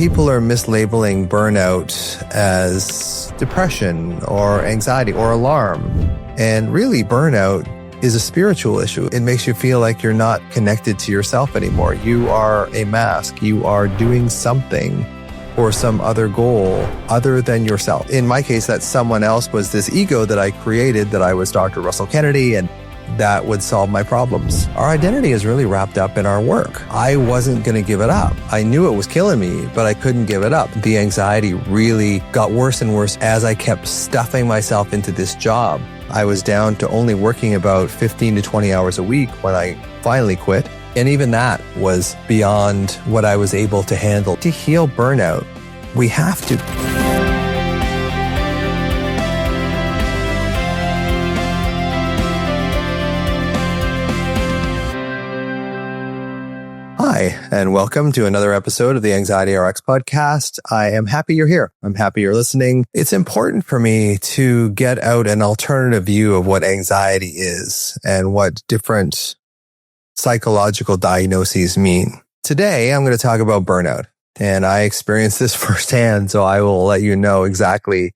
people are mislabeling burnout as depression or anxiety or alarm. And really, burnout is a spiritual issue. It makes you feel like you're not connected to yourself anymore. You are a mask. You are doing something for some other goal other than yourself. In my case, that someone else was this ego that I created, that I was Dr. Russell Kennedy, and that would solve my problems. Our identity is really wrapped up in our work. I wasn't going to give it up. I knew it was killing me, but I couldn't give it up. The anxiety really got worse and worse as I kept stuffing myself into this job. I was down to only working about 15 to 20 hours a week when I finally quit. And even that was beyond what I was able to handle. To heal burnout, we have to. Hi, and welcome to another episode of the Anxiety RX podcast. I am happy you're here. I'm happy you're listening. It's important for me to get out an alternative view of what anxiety is and what different psychological diagnoses mean. Today, I'm going to talk about burnout, and I experienced this firsthand, so I will let you know exactly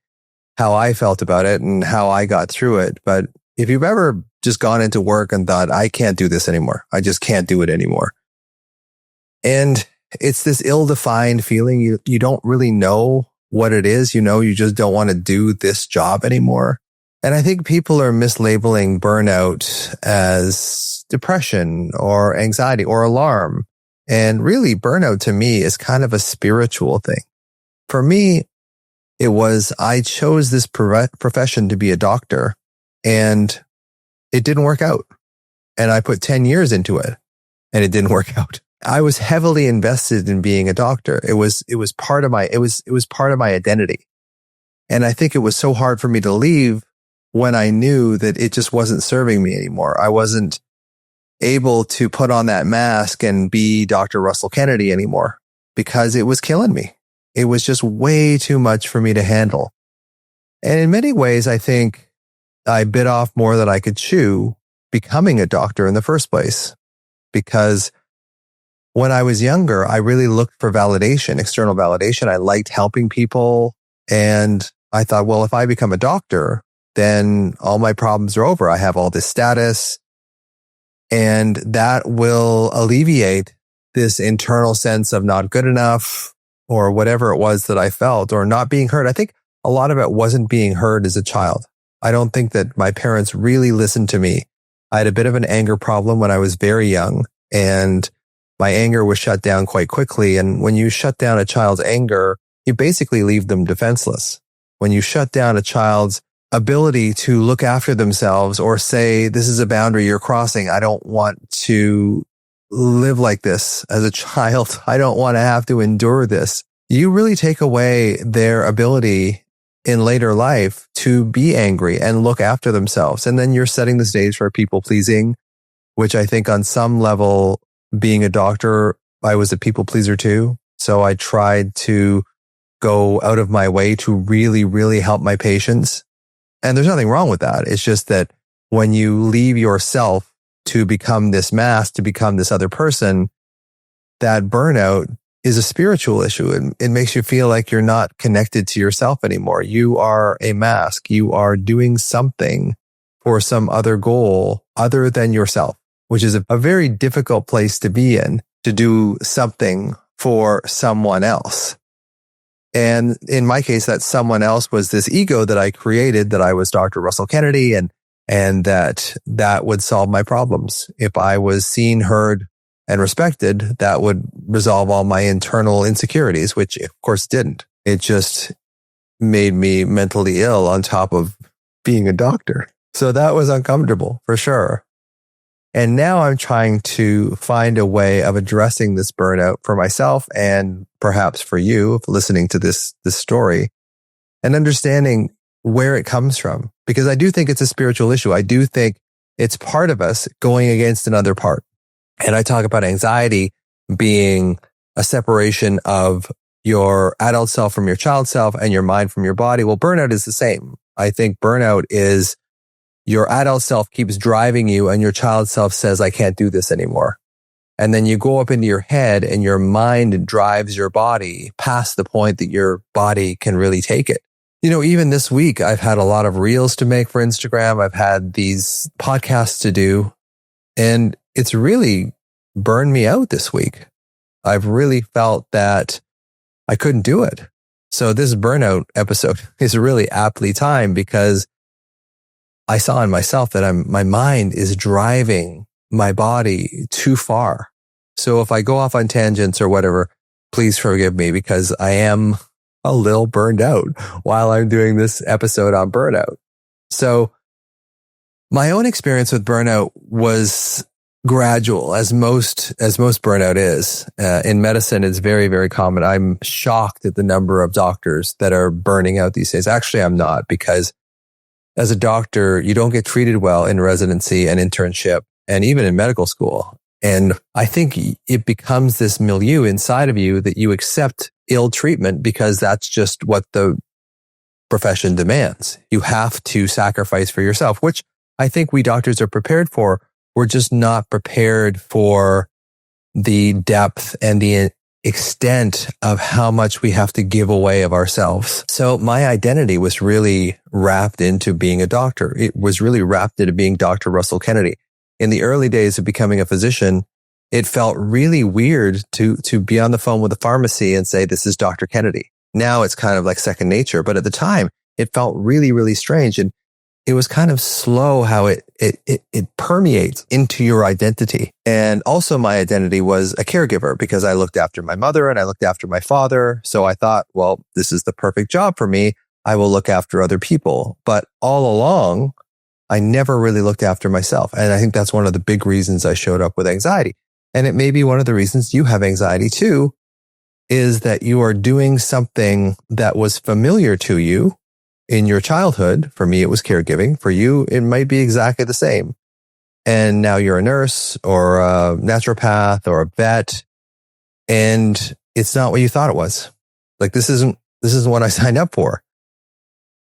how I felt about it and how I got through it. But if you've ever just gone into work and thought, I can't do this anymore, I just can't do it anymore. And it's this ill-defined feeling. You don't really know what it is. You just don't want to do this job anymore. And I think people are mislabeling burnout as depression or anxiety or alarm. And really, burnout to me is kind of a spiritual thing. For me, it was, I chose this profession to be a doctor, and it didn't work out. And I put 10 years into it, and it didn't work out. I was heavily invested in being a doctor. It was part of my identity. And I think it was so hard for me to leave when I knew that it just wasn't serving me anymore. I wasn't able to put on that mask and be Dr. Russell Kennedy anymore because it was killing me. It was just way too much for me to handle. And in many ways, I think I bit off more than I could chew becoming a doctor in the first place, because when I was younger, I really looked for validation, external validation. I liked helping people. And I thought, well, if I become a doctor, then all my problems are over. I have all this status, and that will alleviate this internal sense of not good enough or whatever it was that I felt, or not being heard. I think a lot of it wasn't being heard as a child. I don't think that my parents really listened to me. I had a bit of an anger problem when I was very young, and my anger was shut down quite quickly. And when you shut down a child's anger, you basically leave them defenseless. When you shut down a child's ability to look after themselves or say, this is a boundary you're crossing, I don't want to live like this as a child, I don't want to have to endure this, you really take away their ability in later life to be angry and look after themselves. And then you're setting the stage for people pleasing, which I think on some level, being a doctor, I was a people pleaser too. So I tried to go out of my way to really, really help my patients. And there's nothing wrong with that. It's just that when you leave yourself to become this mask, to become this other person, that burnout is a spiritual issue. It makes you feel like you're not connected to yourself anymore. You are a mask. You are doing something for some other goal other than yourself, which is a very difficult place to be in, to do something for someone else. And in my case, that someone else was this ego that I created, that I was Dr. Russell Kennedy, and that would solve my problems. If I was seen, heard, and respected, that would resolve all my internal insecurities, which of course didn't. It just made me mentally ill on top of being a doctor. So that was uncomfortable for sure. And now I'm trying to find a way of addressing this burnout for myself, and perhaps for you listening to this story, and understanding where it comes from. Because I do think it's a spiritual issue. I do think it's part of us going against another part. And I talk about anxiety being a separation of your adult self from your child self and your mind from your body. Well, burnout is the same. I think burnout is your adult self keeps driving you and your child self says, I can't do this anymore. And then you go up into your head and your mind drives your body past the point that your body can really take it. Even this week, I've had a lot of reels to make for Instagram. I've had these podcasts to do, and it's really burned me out this week. I've really felt that I couldn't do it. So this burnout episode is really aptly timed because I saw in myself that my mind is driving my body too far. So if I go off on tangents or whatever, please forgive me because I am a little burned out while I'm doing this episode on burnout. So my own experience with burnout was gradual, as most burnout is. In medicine, it's very, very common. I'm shocked at the number of doctors that are burning out these days. Actually, I'm not, because as a doctor, you don't get treated well in residency and internship and even in medical school. And I think it becomes this milieu inside of you that you accept ill treatment because that's just what the profession demands. You have to sacrifice for yourself, which I think we doctors are prepared for. We're just not prepared for the depth and the extent of how much we have to give away of ourselves. So my identity was really wrapped into being a doctor. It was really wrapped into being Dr. Russell Kennedy. In the early days of becoming a physician, it felt really weird to be on the phone with a pharmacy and say, this is Dr. Kennedy. Now it's kind of like second nature. But at the time, it felt really, really strange. And it was kind of slow how it permeates into your identity. And also my identity was a caregiver because I looked after my mother and I looked after my father. So I thought, well, this is the perfect job for me. I will look after other people. But all along, I never really looked after myself. And I think that's one of the big reasons I showed up with anxiety. And it may be one of the reasons you have anxiety too, is that you are doing something that was familiar to you in your childhood. For me, it was caregiving. For you, it might be exactly the same. And now you're a nurse or a naturopath or a vet, and it's not what you thought it was. Like this isn't what I signed up for.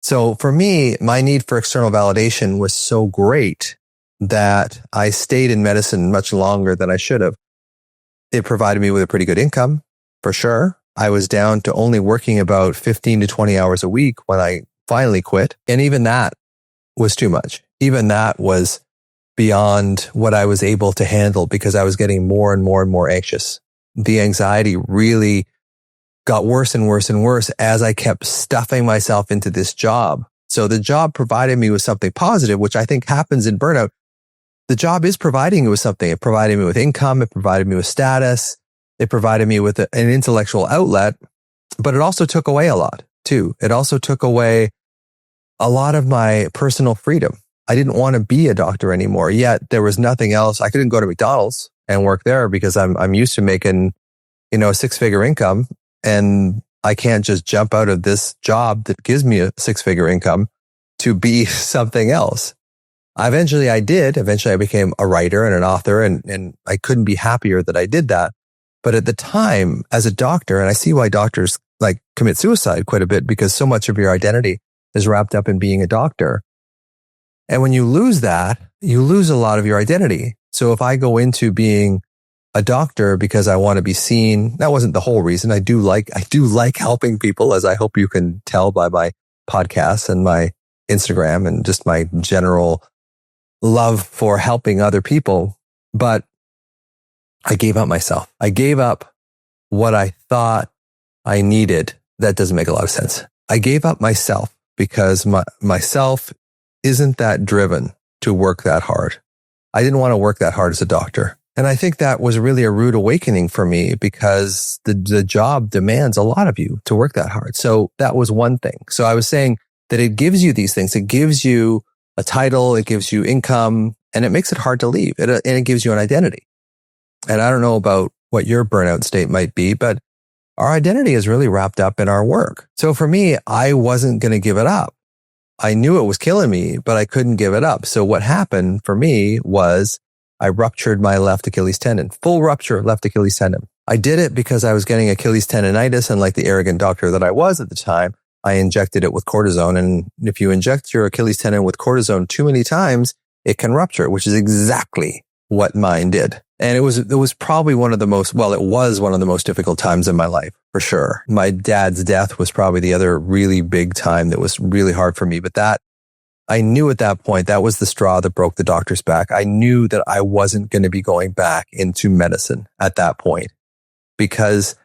So for me, my need for external validation was so great that I stayed in medicine much longer than I should have. It provided me with a pretty good income, for sure. I was down to only working about 15 to 20 hours a week when I finally quit. And even that was too much. Even that was beyond what I was able to handle because I was getting more and more and more anxious. The anxiety really got worse and worse and worse as I kept stuffing myself into this job. So the job provided me with something positive, which I think happens in burnout. The job is providing you with something. It provided me with income. It provided me with status. It provided me with an intellectual outlet, but it also took away a lot too. It also took away a lot of my personal freedom. I didn't want to be a doctor anymore, yet there was nothing else. I couldn't go to McDonald's and work there because I'm used to making, a six-figure income. And I can't just jump out of this job that gives me a six-figure income to be something else. Eventually I did. Eventually I became a writer and an author, and I couldn't be happier that I did that. But at the time, as a doctor, and I see why doctors commit suicide quite a bit because so much of your identity is wrapped up in being a doctor. And when you lose that, you lose a lot of your identity. So if I go into being a doctor because I want to be seen, that wasn't the whole reason. I do like helping people, as I hope you can tell by my podcasts and my Instagram and just my general love for helping other people. But I gave up myself. I gave up what I thought I needed. That doesn't make a lot of sense. I gave up myself because myself isn't that driven to work that hard. I didn't want to work that hard as a doctor. And I think that was really a rude awakening for me because the job demands a lot of you to work that hard. So that was one thing. So I was saying that it gives you these things. It gives you a title, it gives you income, and it makes it hard to leave. And it gives you an identity. And I don't know about what your burnout state might be, but our identity is really wrapped up in our work. So for me, I wasn't going to give it up. I knew it was killing me, but I couldn't give it up. So what happened for me was I ruptured my left Achilles tendon, full rupture left Achilles tendon. I did it because I was getting Achilles tendonitis, and like the arrogant doctor that I was at the time, I injected it with cortisone. And if you inject your Achilles tendon with cortisone too many times, it can rupture, which is exactly what mine did. And it was probably it was one of the most difficult times in my life, for sure. My dad's death was probably the other really big time that was really hard for me. But I knew at that point, that was the straw that broke the doctor's back. I knew that I wasn't going to be going back into medicine at that point because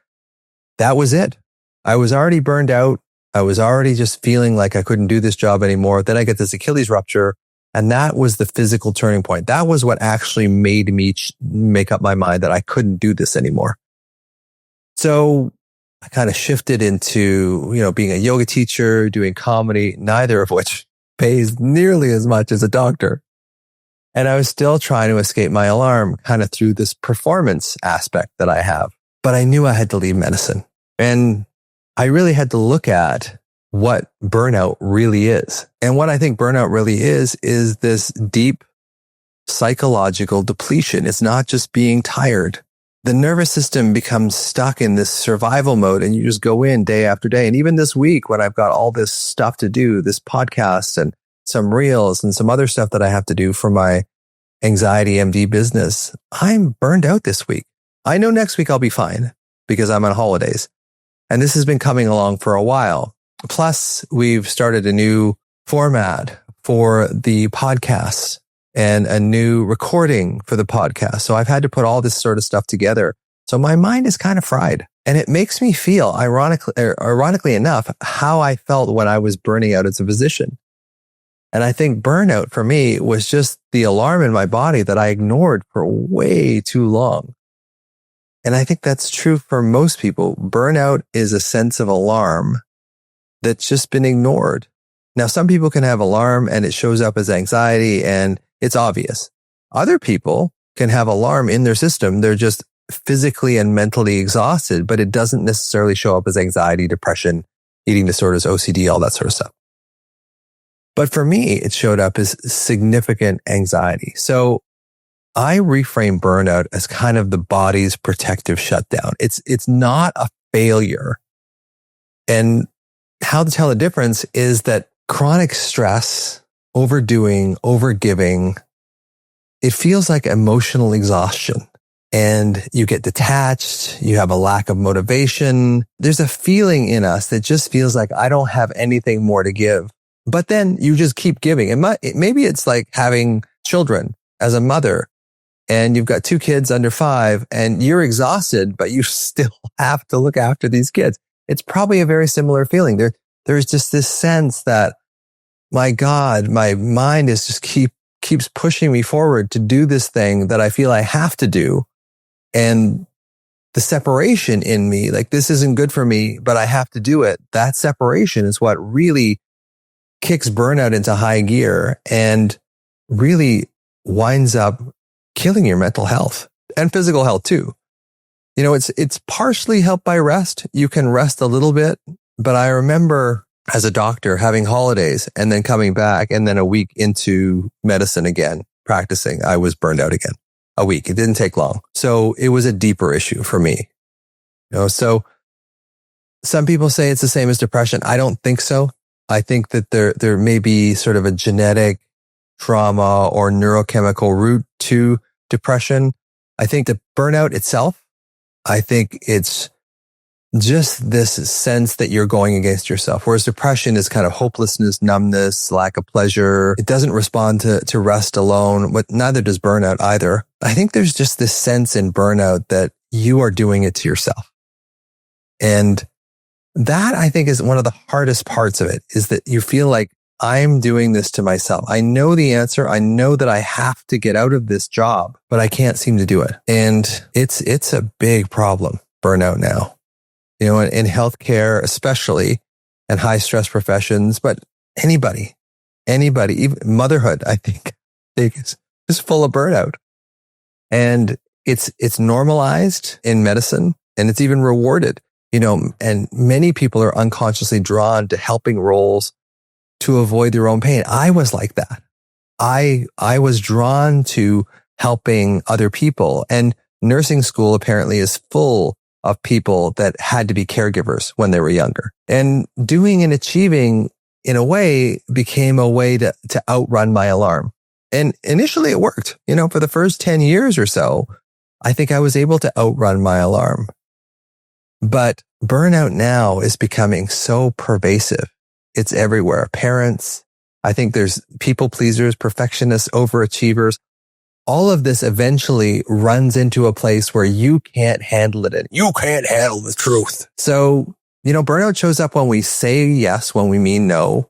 that was it. I was already burned out. I was already just feeling like I couldn't do this job anymore. Then I get this Achilles rupture. And that was the physical turning point. That was what actually made me make up my mind that I couldn't do this anymore. So I kind of shifted into, being a yoga teacher, doing comedy, neither of which pays nearly as much as a doctor. And I was still trying to escape my alarm kind of through this performance aspect that I have. But I knew I had to leave medicine. And I really had to look at what burnout really is. And what I think burnout really is this deep psychological depletion. It's not just being tired. The nervous system becomes stuck in this survival mode and you just go in day after day. And even this week when I've got all this stuff to do, this podcast and some reels and some other stuff that I have to do for my anxiety MD business, I'm burned out this week. I know next week I'll be fine because I'm on holidays. And this has been coming along for a while. Plus, we've started a new format for the podcast and a new recording for the podcast. So I've had to put all this sort of stuff together. So my mind is kind of fried. And it makes me feel, ironically enough, how I felt when I was burning out as a physician. And I think burnout for me was just the alarm in my body that I ignored for way too long. And I think that's true for most people. Burnout is a sense of alarm that's just been ignored. Now, some people can have alarm and it shows up as anxiety and it's obvious. Other people can have alarm in their system. They're just physically and mentally exhausted, but it doesn't necessarily show up as anxiety, depression, eating disorders, OCD, all that sort of stuff. But for me, it showed up as significant anxiety. So I reframe burnout as kind of the body's protective shutdown. It's not a failure. And how to tell the difference is that chronic stress, overdoing, overgiving, it feels like emotional exhaustion. And you get detached, you have a lack of motivation. There's a feeling in us that just feels like I don't have anything more to give. But then you just keep giving. Maybe it's like having children as a mother and you've got 2 kids under 5 and you're exhausted, but you still have to look after these kids. It's probably a very similar feeling. There's just this sense that, my God, my mind is just keeps pushing me forward to do this thing that I feel I have to do. And the separation in me, like this isn't good for me, but I have to do it. That separation is what really kicks burnout into high gear and really winds up killing your mental health and physical health too. It's partially helped by rest. You can rest a little bit, but I remember as a doctor having holidays and then coming back and then a week into medicine again, practicing, I was burned out again. A week. It didn't take long. So it was a deeper issue for me. So some people say it's the same as depression. I don't think so. I think that there may be sort of a genetic trauma or neurochemical root to depression. I think the burnout itself, I think it's just this sense that you're going against yourself. Whereas depression is kind of hopelessness, numbness, lack of pleasure. It doesn't respond to rest alone, but neither does burnout either. I think there's just this sense in burnout that you are doing it to yourself. And that I think is one of the hardest parts of it, is that you feel like I'm doing this to myself. I know the answer. I know that I have to get out of this job, but I can't seem to do it. And it's a big problem, burnout now. In healthcare, especially, and high stress professions, but anybody, even motherhood, I think is full of burnout. And it's normalized in medicine and it's even rewarded, and many people are unconsciously drawn to helping roles to avoid their own pain. I was like that. I was drawn to helping other people, and nursing school apparently is full of people that had to be caregivers when they were younger. And doing and achieving in a way became a way to outrun my alarm. And initially it worked. For the first 10 years or so, I think I was able to outrun my alarm. But burnout now is becoming so pervasive. It's everywhere. Parents, I think there's people pleasers, perfectionists, overachievers. All of this eventually runs into a place where you can't handle it. And you can't handle the truth. So, burnout shows up when we say yes, when we mean no,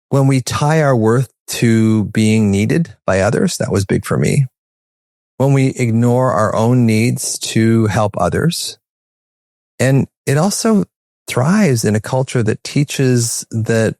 when we tie our worth to being needed by others. That was big for me. When we ignore our own needs to help others. And it also thrives in a culture that teaches that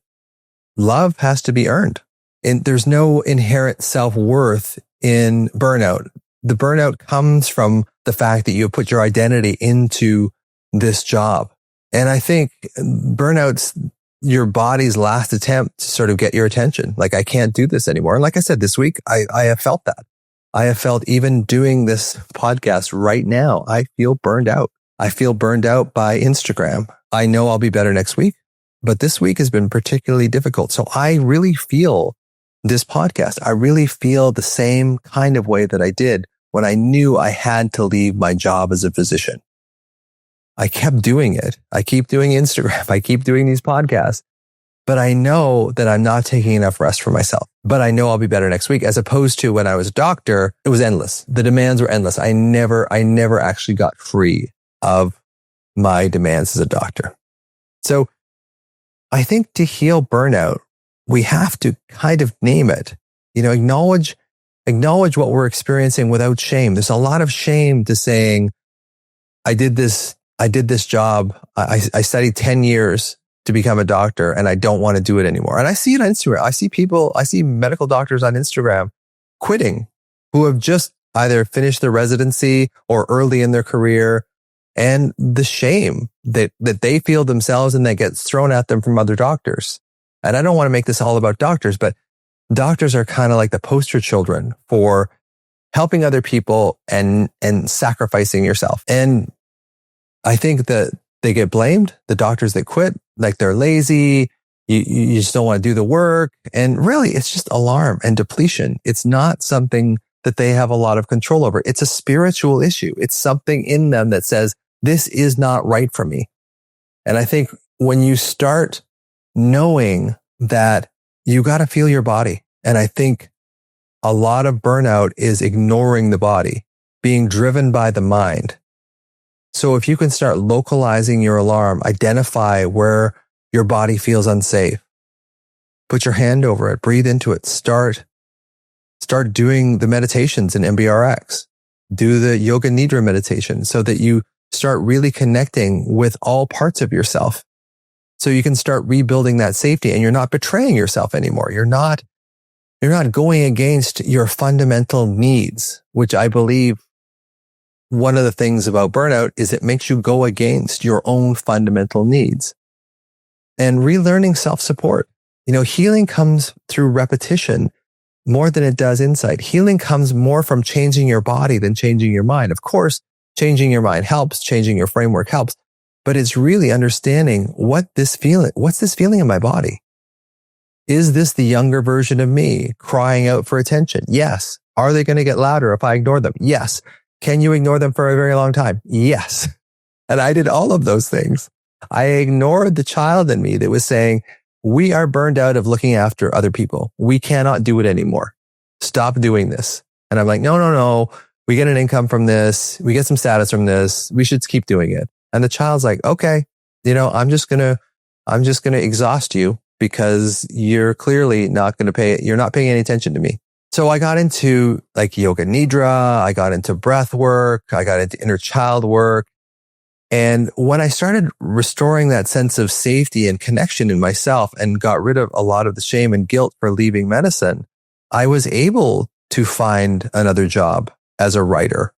love has to be earned. And there's no inherent self-worth in burnout. The burnout comes from the fact that you put your identity into this job. And I think burnout's your body's last attempt to sort of get your attention. Like, I can't do this anymore. And like I said, this week, I have felt that. I have felt even doing this podcast right now, I feel burned out. I feel burned out by Instagram. I know I'll be better next week, but this week has been particularly difficult. So I really feel this podcast. I really feel the same kind of way that I did when I knew I had to leave my job as a physician. I kept doing it. I keep doing Instagram. I keep doing these podcasts, but I know that I'm not taking enough rest for myself. But I know I'll be better next week, as opposed to when I was a doctor, it was endless. The demands were endless. I never actually got free of my demands as a doctor. So I think to heal burnout, we have to kind of name it, acknowledge what we're experiencing without shame. There's a lot of shame to saying, I did this job. I studied 10 years to become a doctor and I don't want to do it anymore. And I see it on Instagram. I see medical doctors on Instagram quitting who have just either finished their residency or early in their career. And the shame that they feel themselves and that gets thrown at them from other doctors. And I don't want to make this all about doctors, but doctors are kind of like the poster children for helping other people and sacrificing yourself. And I think that they get blamed, the doctors that quit, like they're lazy, you just don't want to do the work. And really, it's just alarm and depletion. It's not something that they have a lot of control over. It's a spiritual issue. It's something in them that says, this is not right for me. And I think when you start knowing that, you got to feel your body. And I think a lot of burnout is ignoring the body, being driven by the mind. So if you can start localizing your alarm, identify where your body feels unsafe, put your hand over it, breathe into it, start doing the meditations in MBRX, do the yoga nidra meditation so that you start really connecting with all parts of yourself. So you can start rebuilding that safety and you're not betraying yourself anymore. You're not going against your fundamental needs, which I believe one of the things about burnout is it makes you go against your own fundamental needs. And relearning self-support. Healing comes through repetition more than it does insight. Healing comes more from changing your body than changing your mind. Of course, changing your mind helps, changing your framework helps, but it's really understanding what's this feeling in my body? Is this the younger version of me crying out for attention? Yes. Are they going to get louder if I ignore them? Yes. Can you ignore them for a very long time? Yes. And I did all of those things. I ignored the child in me that was saying, we are burned out of looking after other people. We cannot do it anymore. Stop doing this. And I'm like, no. We get an income from this. We get some status from this. We should keep doing it. And the child's like, okay, I'm just going to exhaust you because you're clearly not going to pay. You're not paying any attention to me. So I got into like yoga nidra. I got into breath work. I got into inner child work. And when I started restoring that sense of safety and connection in myself and got rid of a lot of the shame and guilt for leaving medicine, I was able to find another job as a writer,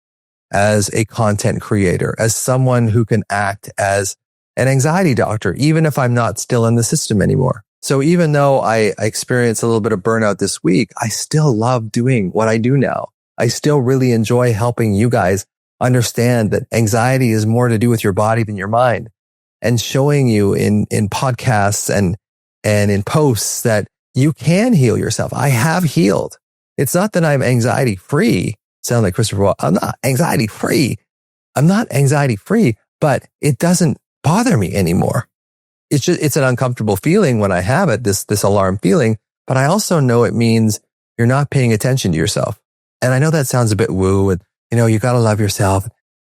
as a content creator, as someone who can act as an anxiety doctor, even if I'm not still in the system anymore. So even though I experienced a little bit of burnout this week, I still love doing what I do now. I still really enjoy helping you guys understand that anxiety is more to do with your body than your mind, and showing you in podcasts and in posts that you can heal yourself. I have healed. It's not that I'm anxiety free. Sound like Christopher Wall. I'm not anxiety free. I'm not anxiety free, but it doesn't bother me anymore. It's an uncomfortable feeling when I have it, this alarm feeling, but I also know it means you're not paying attention to yourself. And I know that sounds a bit woo and, you got to love yourself.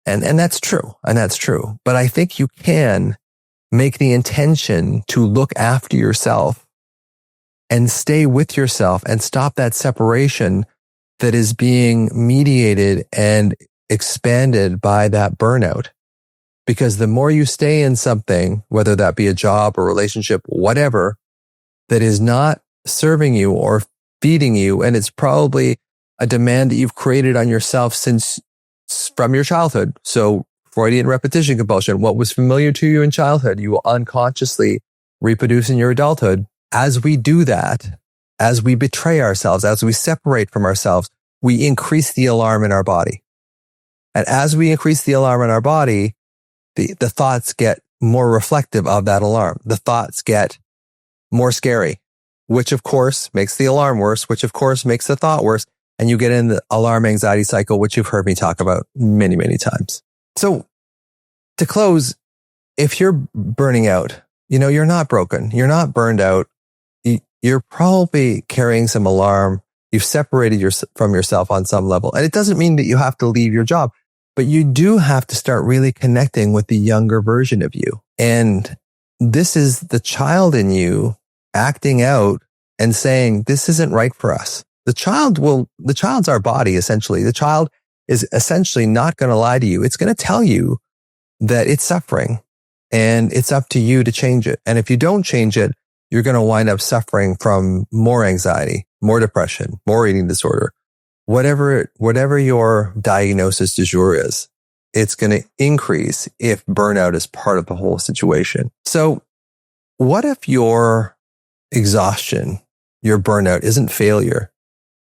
And that's true. And that's true. But I think you can make the intention to look after yourself and stay with yourself and stop that separation that is being mediated and expanded by that burnout. Because the more you stay in something, whether that be a job or relationship, whatever, that is not serving you or feeding you, and it's probably a demand that you've created on yourself from your childhood. So Freudian repetition compulsion, what was familiar to you in childhood, you will unconsciously reproduce in your adulthood. As we do that, as we betray ourselves, as we separate from ourselves, we increase the alarm in our body. And as we increase the alarm in our body, the thoughts get more reflective of that alarm. The thoughts get more scary, which of course makes the alarm worse, which of course makes the thought worse. And you get in the alarm anxiety cycle, which you've heard me talk about many, many times. So to close, if you're burning out, you're not broken. You're not burned out. You're probably carrying some alarm. You've separated from yourself on some level. And it doesn't mean that you have to leave your job, but you do have to start really connecting with the younger version of you. And this is the child in you acting out and saying, this isn't right for us. The child's our body, essentially. The child is essentially not going to lie to you. It's going to tell you that it's suffering and it's up to you to change it. And if you don't change it, you're going to wind up suffering from more anxiety, more depression, more eating disorder, whatever your diagnosis du jour is, it's going to increase if burnout is part of the whole situation. So what if your exhaustion, your burnout isn't failure,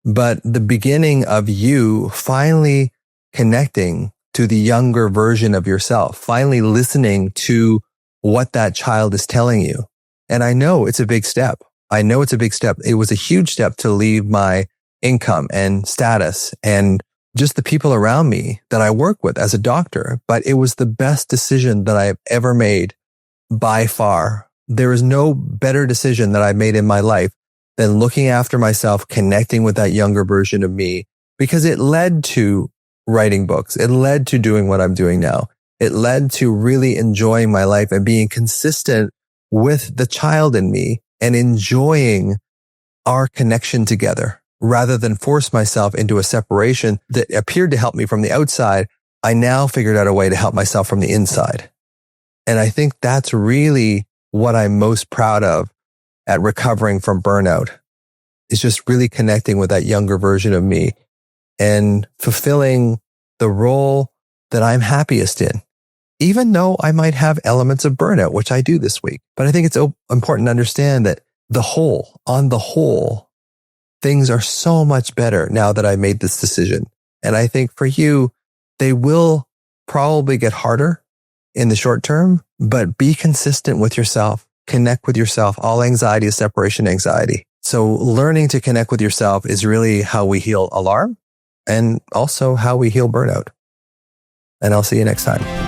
but the beginning of you finally connecting to the younger version of yourself, finally listening to what that child is telling you? And I know it's a big step. It was a huge step to leave my income and status and just the people around me that I work with as a doctor. But it was the best decision that I've ever made by far. There is no better decision that I've made in my life than looking after myself, connecting with that younger version of me, because it led to writing books. It led to doing what I'm doing now. It led to really enjoying my life and being consistent with the child in me and enjoying our connection together rather than force myself into a separation that appeared to help me from the outside. I now figured out a way to help myself from the inside. And I think that's really what I'm most proud of at recovering from burnout, is just really connecting with that younger version of me and fulfilling the role that I'm happiest in, even though I might have elements of burnout, which I do this week. But I think it's important to understand that on the whole, things are so much better now that I made this decision. And I think for you, they will probably get harder in the short term, but be consistent with yourself. Connect with yourself. All anxiety is separation anxiety. So learning to connect with yourself is really how we heal alarm and also how we heal burnout. And I'll see you next time.